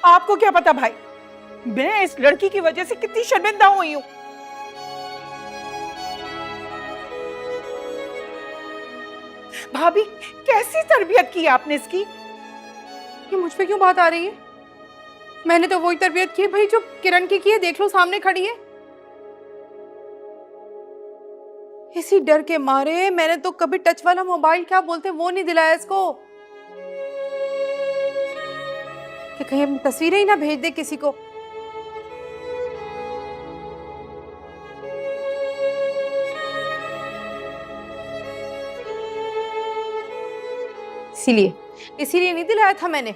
आपको क्या पता भाई, मैं इस लड़की की वजह से कितनी शर्मिंदा हुई हूं। भाभी, कैसी तरबियत की आपने इसकी? ये मुझ पे क्यों बात आ रही है? मैंने तो वही तरबियत की भाई जो किरण की है, देख लो सामने खड़ी है। इसी डर के मारे मैंने तो कभी टच वाला मोबाइल क्या बोलते वो नहीं दिलाया इसको, कि कहीं अपनी तस्वीरें ही ना भेज दे किसी को। इसीलिए नहीं दिलाया था मैंने।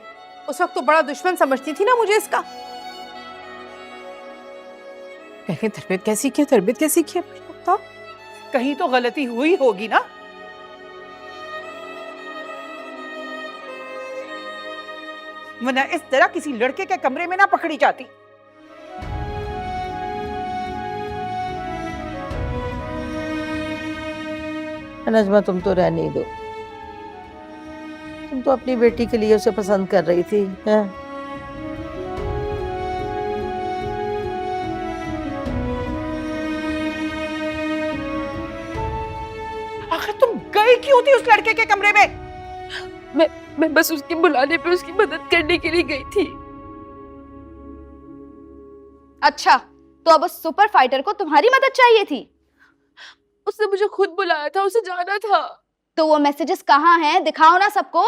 उस वक्त तो बड़ा दुश्मन समझती थी ना मुझे इसका। तरबियत कैसी की बताओ। कहीं तो गलती हुई होगी ना। वरना इस तरह किसी लड़के के कमरे में ना पकड़ी जाती। नजमा, तुम तो रहने ही दो। तुम तो अपनी बेटी के लिए उसे पसंद कर रही थी, हैं? आखिर तुम गई क्यों थी उस लड़के के कमरे में? मैं बस उसके बुलाने पे उसकी मदद करने के लिए गई थी। अच्छा, तो अब उस सुपर फाइटर को तुम्हारी मदद चाहिए थी? उसने मुझे खुद बुलाया था, उसे जाना था। तो वो मैसेजेस कहाँ हैं? दिखाओ ना सबको।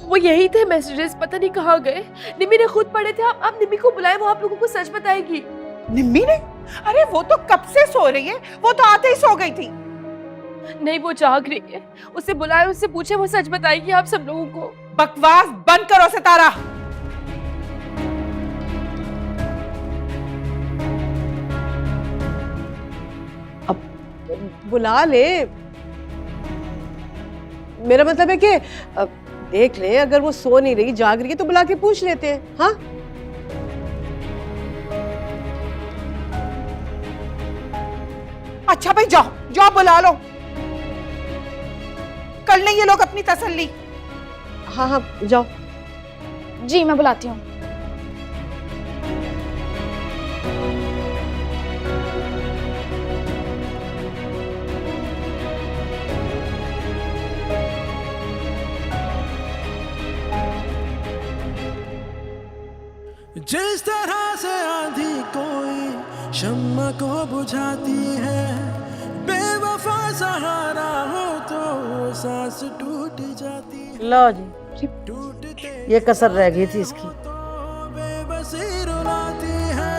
वो यही थे मैसेजेस, पता नहीं कहाँ गए। निम्मी ने खुद पढ़े थे। आप निम्मी को बुलाए, वो आप लोगों को सच बताएगी। निम्मी ने? अरे वो तो कब से सो रही है, वो तो आते ही सो गई थी। नहीं, वो जाग रही है। उसे बुलाए, उससे पूछे, वो सच बताएगी आप सब लोगों को। बकवास बंद करो सितारा। अब बुला ले। मेरा मतलब है कि देख ले, अगर वो सो नहीं रही, जाग रही है तो बुला के पूछ लेते हैं। हाँ, अच्छा भाई, जाओ जाओ बुला लो। कर लें ये लोग अपनी तसल्ली। हाँ हाँ, जाओ। जी, मैं बुलाती हूँ। जिस तरह से आंधी कोई शम्मा को बुझाती है, बेवफा सहारा हो तो सांस टूट जाती है। लो जी, ये कसर रह गई थी इसकी। तो बेबसी रुलाती है,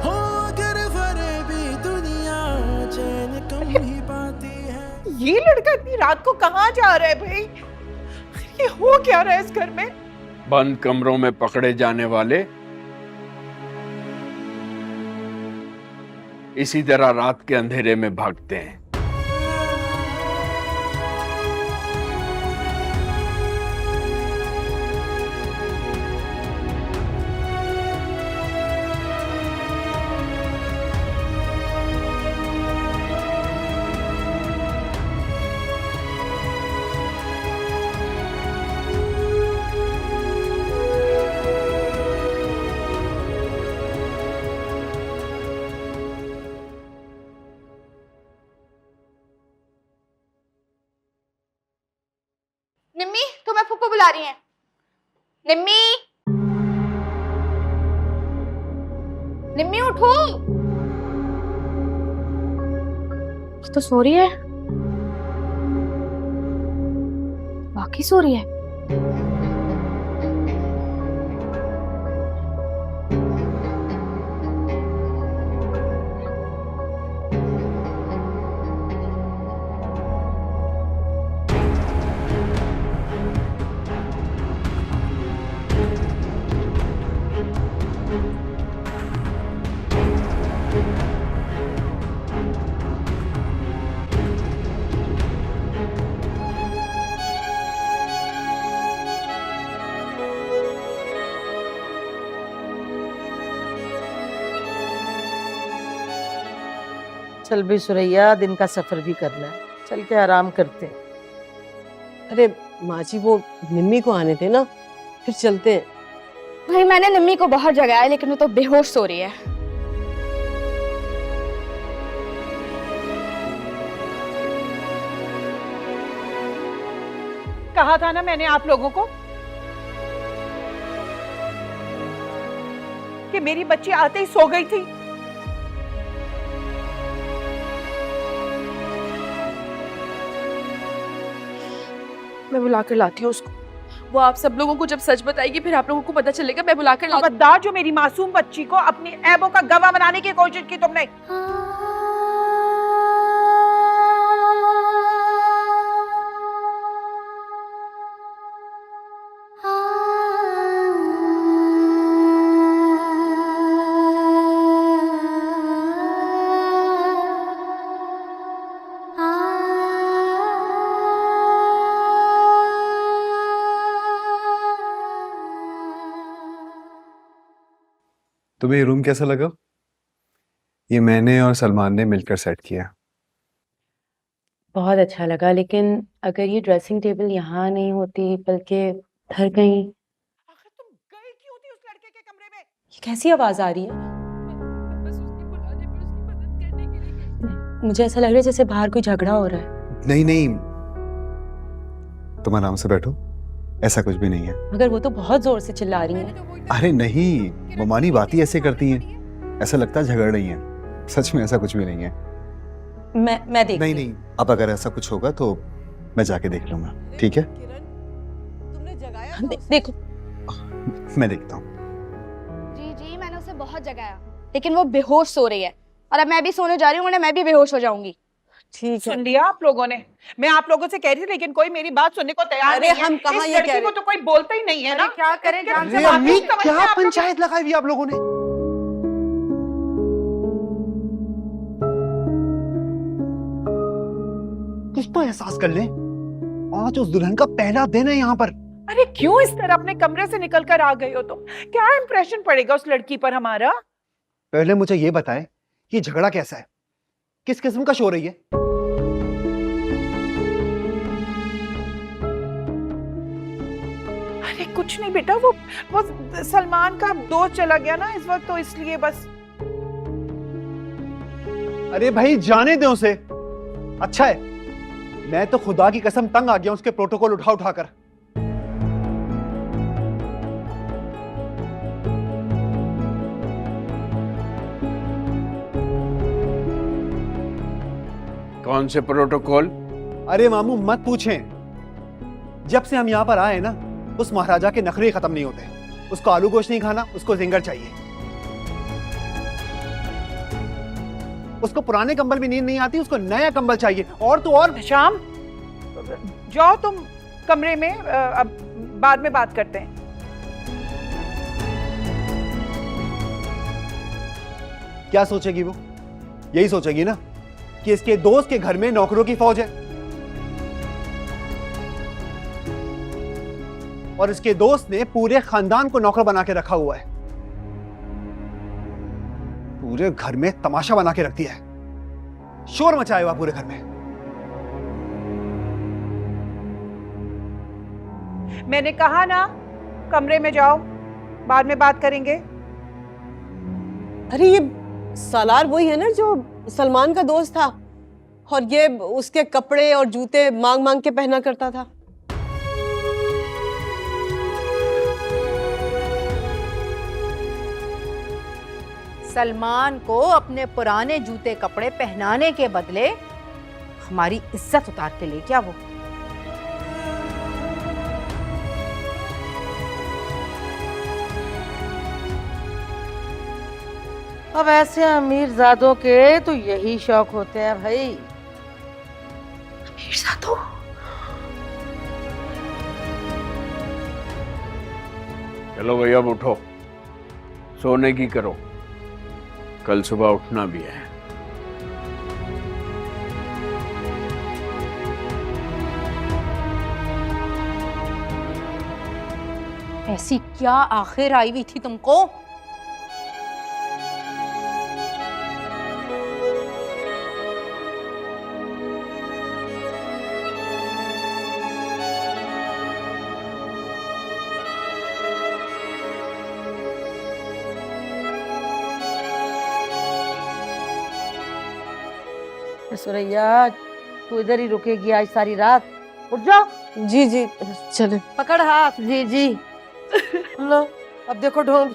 हो अगर फरेबी दुनिया चैन कम ही पाती है। ये लड़का इतनी रात को कहाँ जा रहा है भाई? ये हो क्या रहा है इस घर में? बंद कमरों में पकड़े जाने वाले इसी तरह रात के अंधेरे में भागते हैं। निम्मी, तुम्हें फूफू बुला रही हैं। निम्मी, निम्मी उठो। तो सो रही है, वाकई सो रही है। चल भी सुरैया, दिन का सफर भी करना है, चल के आराम करते हैं। अरे माँ जी, वो निम्मी को आने थे ना, फिर चलते हैं। भाई मैंने निम्मी को बाहर जगाया है, लेकिन वो तो बेहोश सो रही है। कहा था ना मैंने आप लोगों को कि मेरी बच्ची आते ही सो गई थी। मैं बुला कर लाती हूँ उसको। वो आप सब लोगों को जब सच बताएगी फिर आप लोगों को पता चलेगा। मैं बुला कर लाती खबरदार, जो मेरी मासूम बच्ची को अपनी ऐबों का गवाह बनाने की कोशिश की तुमने। तुम्हें ये रूम कैसा लगा? ये मैंने और सलमान ने मिलकर सेट किया। बहुत अच्छा लगा, लेकिन अगर ये ड्रेसिंग टेबल यहाँ नहीं होती बल्कि घर कहीं। आखिर तुम गई क्यों थी उस लड़के के कमरे में? ये कैसी आवाज आ रही है? बस उसके बुलाने पे उसकी मदद करने के लिए गई थी। मुझे ऐसा लग रहा है जैसे बाहर कोई झगड़ा हो रहा है। नहीं नहीं, तुम आराम से बैठो, ऐसा कुछ भी नहीं है। मगर वो तो बहुत जोर से चिल्ला रही है। अरे नहीं, ममानी बात ही ऐसे करती हैं, ऐसा लगता है झगड़ रही हैं। सच में ऐसा कुछ भी नहीं है। मैं देख नहीं नहीं, अब अगर ऐसा कुछ होगा तो मैं जाके देख लूंगा, ठीक है? तुमने जगाया था उसे? देखो, मैं देखता हूँ। जी जी, मैंने उसे बहुत जगाया, लेकिन वो बेहोश सो रही है। और अब मैं भी सोने जा रही हूँ, वरना मैं भी बेहोश हो जाऊंगी। ठीक है। सुन लिया आप लोगों ने? मैं आप लोगों से कह रही थी, लेकिन कोई मेरी बात सुनने को तैयार अरे नहीं है। हम कहाँ इस ये लड़की कह को तो कोई बोलता ही नहीं है ना। क्या करें जान से अरे बात अम्मी, नहीं समझते क्या आप लोग? पंचायत लगाई हुई आप लोगों ने? कुछ तो एहसास कर ले, आज उस दुल्हन का पहला दिन है यहाँ पर। अरे क्यों इस तरह अपने कमरे से निकल कर आ गए हो तुम? क्या इंप्रेशन पड़ेगा उस लड़की पर हमारा? पहले मुझे ये बताएं कि झगड़ा कैसा है, किस किस्म का शो रही है? अरे कुछ नहीं बेटा, वो सलमान का दोस्त चला गया ना इस वक्त, तो इसलिए बस। अरे भाई जाने दे उसे, अच्छा है। मैं तो खुदा की कसम तंग आ गया उसके प्रोटोकॉल उठा उठाकर। कौन से प्रोटोकॉल? अरे मामू मत पूछें, जब से हम यहाँ पर आए ना, उस महाराजा के नखरे खत्म नहीं होते। उसको आलू गोश्त नहीं खाना, उसको जिंगर चाहिए। उसको पुराने कंबल में नींद नहीं आती, उसको नया कंबल चाहिए। और तो और शाम, जाओ तुम कमरे में, अब बाद में बात करते हैं। क्या सोचेगी वो? यही सोचेगी ना कि इसके दोस्त के घर में नौकरों की फौज है और इसके दोस्त ने पूरे खानदान को नौकर बना के रखा हुआ है। पूरे घर में तमाशा बना के रख दिया है, शोर मचाया हुआ पूरे घर में। मैंने कहा ना, कमरे में जाओ, बाद में बात करेंगे। अरे ये सालार वही है ना जो सलमान का दोस्त था, और ये उसके कपड़े और जूते मांग मांग के पहना करता था। सलमान को अपने पुराने जूते कपड़े पहनाने के बदले हमारी इज्जत उतार के ले क्या वो? अब ऐसे अमीर जादों के तो यही शौक होते हैं भाई। अमीर जादू? चलो भैया, अब उठो, सोने की करो, कल सुबह उठना भी है। ऐसी क्या आखिर आई हुई थी तुमको? सुरैया तू इधर ही रुकेगी आज सारी रात। उठ जाओ। जी जी चले। पकड़ हाथ। जी जी लो अब देखो ढोंग